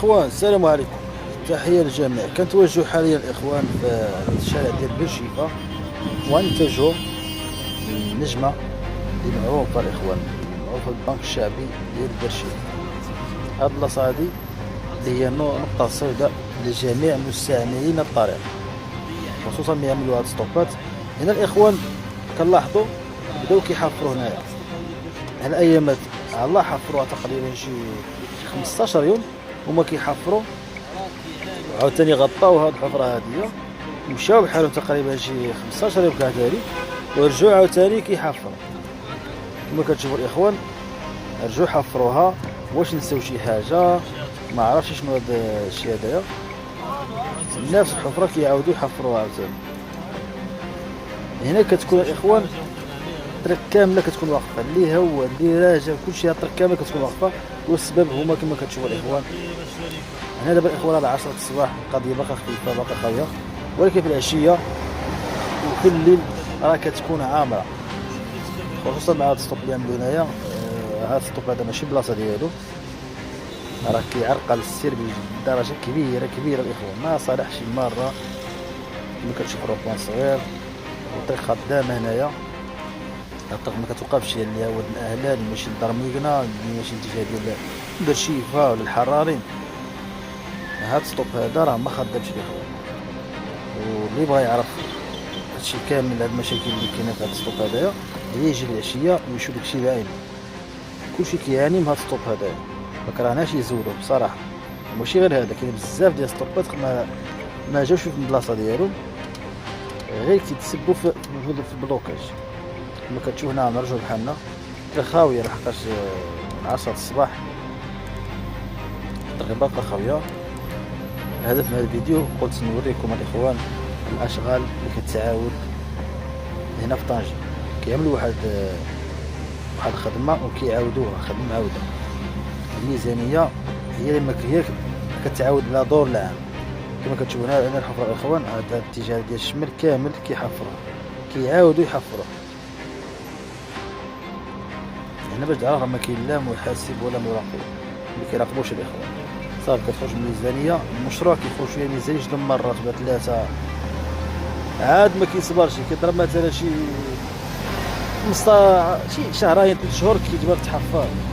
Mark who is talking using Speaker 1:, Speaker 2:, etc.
Speaker 1: الاخوان السلام عليكم، تحيه للجميع. كنتواجدوا حاليا الاخوان في الشارع ديال بلجيكا ونتجهوا للنجمه اللي معروفه الاخوان، معروفه بالبنك الشعبي ديال بلجيكا. هاد البلاصه هادي اللي هي نقطه سوداء لجميع مستعملين الطريق، خصوصا ملي يعملوا هاد الستوبات. هنا الاخوان كنلاحظوا بداو كيحفروا هنايا هاد الايامات، على الله حفروها تقريبا شي 15 يوم هما كيحفروا، عاوتاني غطاو هاد الحفره هاديه ومشاو بحالهم تقريبا شي 15 يوم كذلك، ورجعوا عاوتاني كيحفروا. كما كتشوفوا الاخوان رجعوا حفروها. واش نساو شي حاجه؟ ما عرفتش شنو هذا الشيء هذايا. نفس الحفره كيعاودوا يحفروها عاوتاني. هنا كتكون الاخوان الطريق كامله كتكون واقفه، اللي هو اللي راجع كلشي الطريق كامله كتكون واقفه، والسبب هما كما كتشوفوا الاخوان. هنا دابا الاخوان على 10 الصباح القضيه باقا خفيفه باقا خاويه، ولكن في العشيه وفي الليل راه كتكون عامره، خصوصا مع هاد السطوب اللي عملوا هنايا. هاد السطوب هذا ماشي بلاصه ديالو، راه كيعرقل السير بدرجه كبيره كبيره الاخوان. ما صالحش مره كما كتشوفوا الروبوان صغير والطريق خدامه هنايا. الطريق ما كتوقفش اللي هو الاهلال ماشي لدرميكنا ماشي الاتجاه ديال برشيفه ولا الحرارين. هاد السطوب هذا راه ما خدامش الاخوان، واللي بغى يعرف هادشي كامل هاد المشاكل اللي كاينه في هاد السطوب هذايا يجي العشيه ويشوف داكشي بعينه. كلشي كيعاني من هاد السطوب هذايا، ما كرهناش يزولوه بصراحه. ماشي غير هذا، كاين بزاف ديال السطوبات ما جاوش في البلاصه ديالهم، غير كيتسبوا في البلوكاج. كما كتشوف هنا نرجعو بحالنا خاويه، لحقاش 10 الصباح الطريق باقا خاويه. الهدف من هذا الفيديو قلت نوريكم الاخوان الاشغال اللي كتعاود هنا في طنجة. كيعملوا واحد الخدمه وكيعاودوها خدمه عاوده. الميزانيه هي اللي هي كتعاود بلا دور العام. كما كتشوفوا هنا الحفره الاخوان، هذا الاتجاه ديال الشمال كامل كيحفروه، كيعاودوا يحفروه. هنا باش تعرف ما كاين لا محاسب ولا مراقب، ما كيراقبوش الاخوان. صافي كتخرج الميزانيه، المشروع كيخرج فيها ميزانيه جوج مرات ولا ثلاثه، عاد ما كيصبرش. كيضرب مثلا شي 15 شي شهرين 3 شهور كيتبان تحفر.